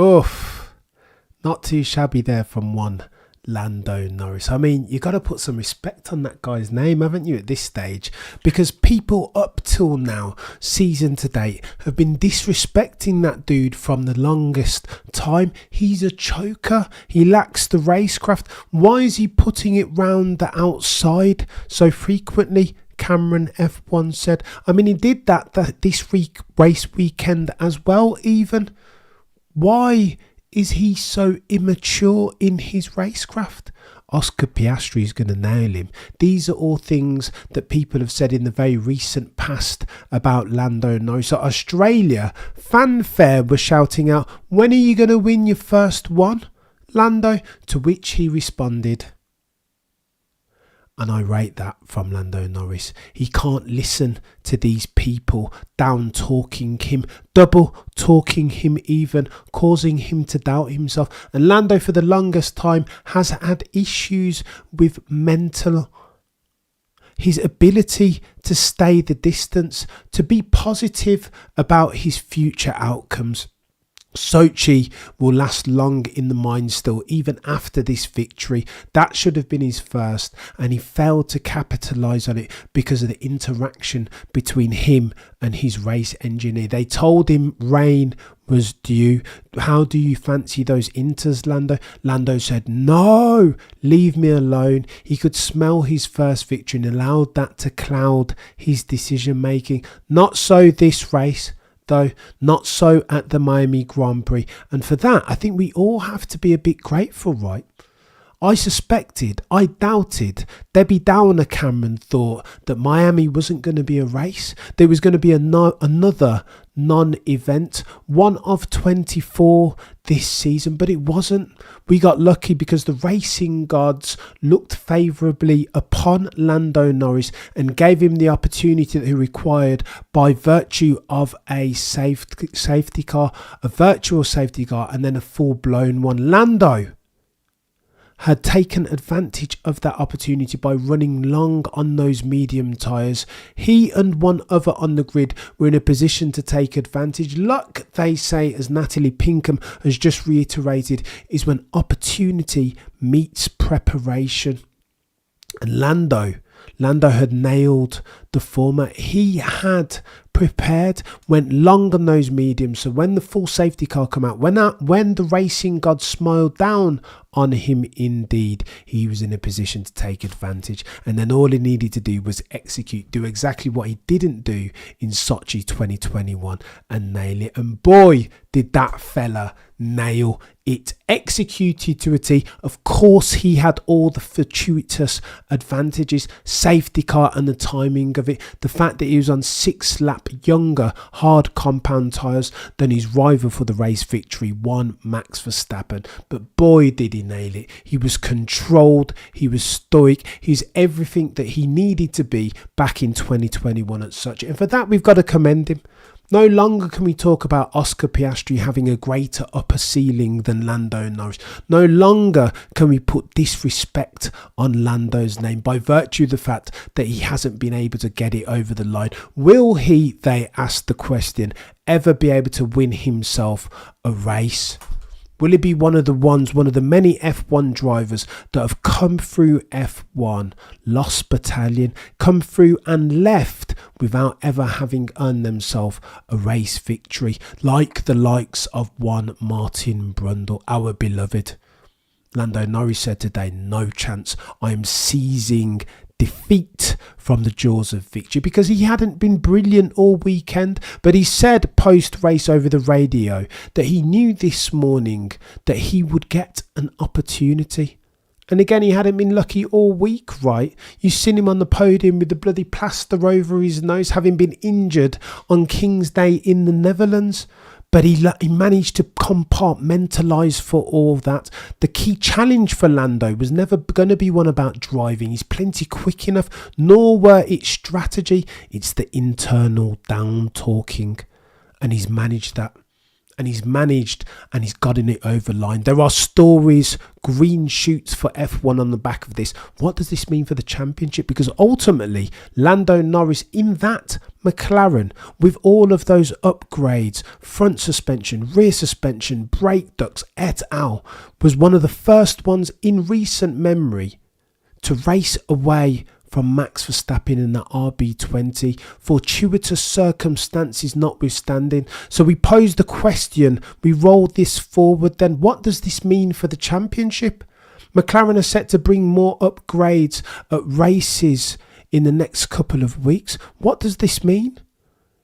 Oof, not too shabby there from one Lando Norris. I mean, you got to put some respect on that guy's name, haven't you, at this stage? Because people up till now, season to date, have been disrespecting that dude from the longest time. He's a choker. He lacks the racecraft. Why is he putting it round the outside so frequently? Cameron F1 said. I mean, he did that this race weekend as well, even. Why is he so immature in his racecraft? Oscar Piastri is going to nail him. These are all things that people have said in the very recent past about Lando Norris. So Australia, fanfare was shouting out, "When are you going to win your first one, Lando?" To which he responded, and I rate that from Lando Norris. He can't listen to these people down talking him, double talking him even, causing him to doubt himself. And Lando for the longest time has had issues with his ability to stay the distance, to be positive about his future outcomes. Sochi will last long in the mind still, even after this victory. That should have been his first, and he failed to capitalise on it because of the interaction between him and his race engineer. They told him rain was due. How do you fancy those inters, Lando? Lando said, "No, leave me alone." He could smell his first victory and allowed that to cloud his decision making. Not so this race, though, not so at the Miami Grand Prix. And for that, I think we all have to be a bit grateful, right? I doubted, Debbie Downer Cameron thought that Miami wasn't going to be a race. There was going to be another non-event, one of 24 this season, but it wasn't. We got lucky because the racing gods looked favourably upon Lando Norris and gave him the opportunity that he required by virtue of a safety car, a virtual safety car, and then a full-blown one. Lando had taken advantage of that opportunity by running long on those medium tyres. He and one other on the grid were in a position to take advantage. Luck, they say, as Natalie Pinkham has just reiterated, is when opportunity meets preparation. And Lando had nailed the former. He had prepared, went long on those mediums. So when the full safety car come out, when the racing god smiled down on him, indeed, he was in a position to take advantage. And then all he needed to do was execute, do exactly what he didn't do in Sochi 2021 and nail it. And boy, did that fella nail it. Executed to a T. Of course, he had all the fortuitous advantages, safety car and the timing of it. The fact that he was on 6-lap younger hard compound tyres than his rival for the race victory, one Max Verstappen. But boy, did he nail it. He was controlled. He was stoic. He's everything that he needed to be back in 2021 at Sochi. And for that, we've got to commend him. No longer can we talk about Oscar Piastri having a greater upper ceiling than Lando Norris. No longer can we put disrespect on Lando's name by virtue of the fact that he hasn't been able to get it over the line. Will he, they asked the question, ever be able to win himself a race? Will he be one of the many F1 drivers that have come through F1, lost battalion, come through and left without ever having earned themselves a race victory, like the likes of one Martin Brundle, our beloved? Lando Norris said today, "No chance. I am seizing defeat from the jaws of victory," because he hadn't been brilliant all weekend. But he said post-race over the radio that he knew this morning that he would get an opportunity. And again, he hadn't been lucky all week, right? You've seen him on the podium with the bloody plaster over his nose, having been injured on King's Day in the Netherlands. But he managed to compartmentalise for all that. The key challenge for Lando was never going to be one about driving. He's plenty quick enough, nor were it strategy. It's the internal down talking. And he's managed that. and he's managed and he's gotten it over line. There are stories, green shoots for F1 on the back of this. What does this mean for the championship? Because ultimately, Lando Norris in that McLaren, with all of those upgrades, front suspension, rear suspension, brake ducts, et al., was one of the first ones in recent memory to race away from Max Verstappen in that RB20, fortuitous circumstances notwithstanding. So we posed the question, we rolled this forward then, what does this mean for the championship? McLaren are set to bring more upgrades at races in the next couple of weeks. What does this mean?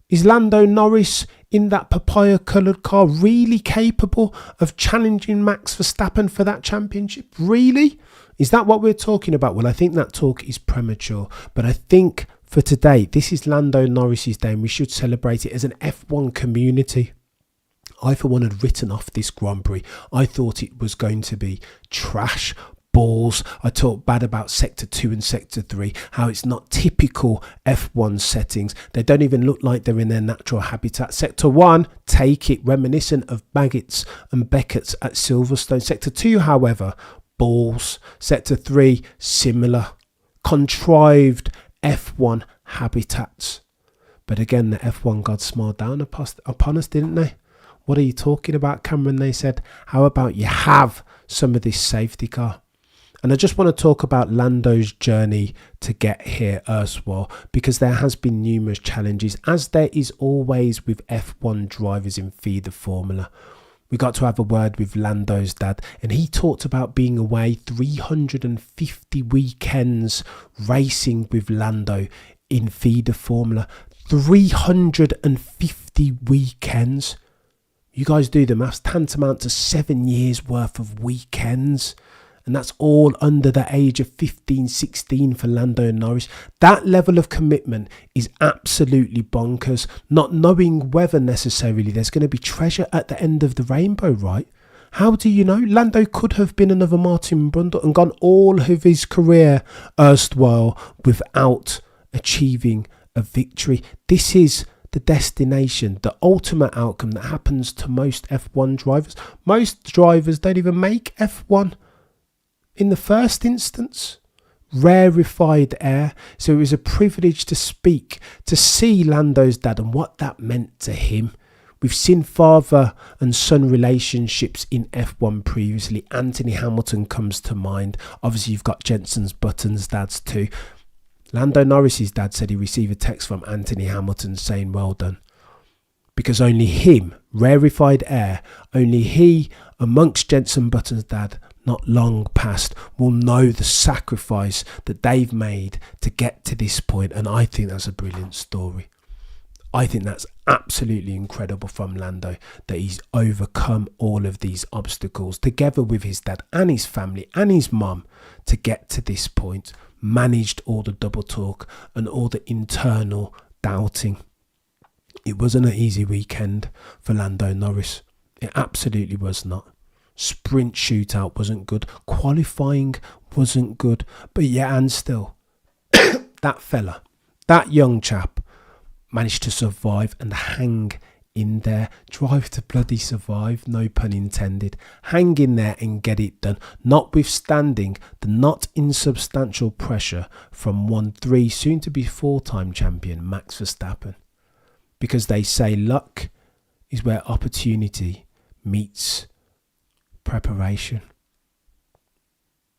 Is Lando Norris in that papaya coloured car really capable of challenging Max Verstappen for that championship? Really? Is that what we're talking about? Well, I think that talk is premature. But I think for today, this is Lando Norris's day and we should celebrate it as an F1 community. I, for one, had written off this Grand Prix. I thought it was going to be trash, balls. I talked bad about Sector 2 and Sector 3, how it's not typical F1 settings. They don't even look like they're in their natural habitat. Sector 1, take it, reminiscent of Baggett's and Beckett's at Silverstone. Sector 2, however, balls. Sector 3, similar, contrived F1 habitats. But again, the F1 gods smiled down upon us, didn't they? What are you talking about, Cameron? They said, how about you have some of this safety car? And I just want to talk about Lando's journey to get here as well, because there has been numerous challenges, as there is always with F1 drivers in feeder formula. We got to have a word with Lando's dad, and he talked about being away 350 weekends racing with Lando in feeder formula. 350 weekends. You guys do the maths, tantamount to 7 years worth of weekends. And that's all under the age of 15, 16 for Lando Norris. That level of commitment is absolutely bonkers. Not knowing whether necessarily there's going to be treasure at the end of the rainbow, right? How do you know? Lando could have been another Martin Brundle and gone all of his career erstwhile without achieving a victory. This is the destination, the ultimate outcome that happens to most F1 drivers. Most drivers don't even make F1 in the first instance. Rarefied air. So it was a privilege to speak, to see Lando's dad and what that meant to him. We've seen father and son relationships in F1 previously. Anthony Hamilton comes to mind. Obviously you've got Jenson Button's dads too. Lando Norris's dad said he received a text from Anthony Hamilton saying well done. Because only him, rarefied air, only he amongst Jenson Button's dad not long past will know the sacrifice that they've made to get to this point. And I think that's a brilliant story. I think that's absolutely incredible from Lando, that he's overcome all of these obstacles together with his dad and his family and his mum to get to this point, managed all the double talk and all the internal doubting. It wasn't an easy weekend for Lando Norris. It absolutely was not. Sprint shootout wasn't good. Qualifying wasn't good. But yeah, and still, that fella, that young chap, managed to survive and hang in there. Drive to bloody survive, no pun intended. Hang in there and get it done, notwithstanding the not insubstantial pressure from 1-3, soon to be 4-time champion Max Verstappen. Because they say luck is where opportunity meets preparation.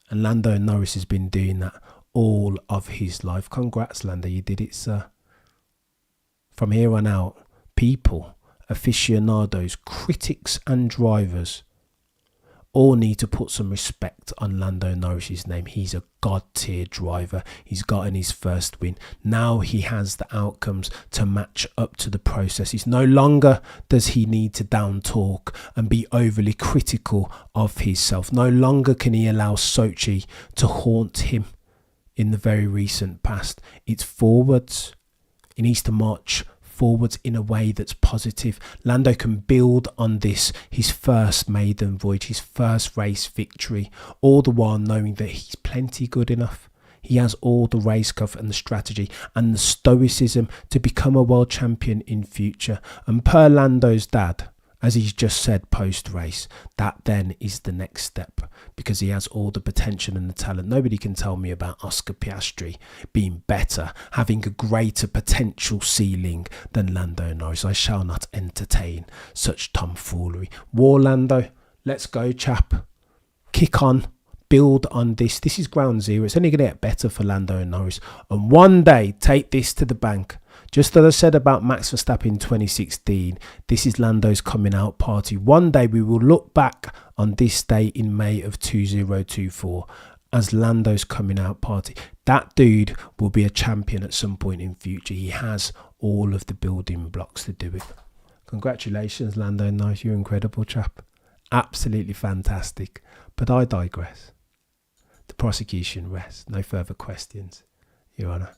And Lando Norris has been doing that all of his life. Congrats, Lando, you did it, sir. From here on out, people, aficionados, critics and drivers all need to put some respect on Lando Norris's name. He's a god-tier driver. He's gotten his first win. Now he has the outcomes to match up to the processes. No longer does he need to down talk and be overly critical of himself. No longer can he allow Sochi to haunt him in the very recent past. It's forwards. He needs to march forwards in a way that's positive. Lando can build on this, his first maiden voyage, his first race victory, all the while knowing that he's plenty good enough. He has all the race cover and the strategy and the stoicism to become a world champion in future. And per Lando's dad, as he's just said post-race, that then is the next step, because he has all the potential and the talent. Nobody can tell me about Oscar Piastri being better, having a greater potential ceiling than Lando Norris. I shall not entertain such tomfoolery. War Lando, let's go, chap. Kick on. Build on this. This is ground zero. It's only going to get better for Lando and Norris. And one day, take this to the bank. Just as I said about Max Verstappen in 2016, this is Lando's coming out party. One day we will look back on this day in May of 2024 as Lando's coming out party. That dude will be a champion at some point in future. He has all of the building blocks to do it. Congratulations, Lando Norris. You're an incredible chap. Absolutely fantastic. But I digress. The prosecution rests. No further questions, Your Honour.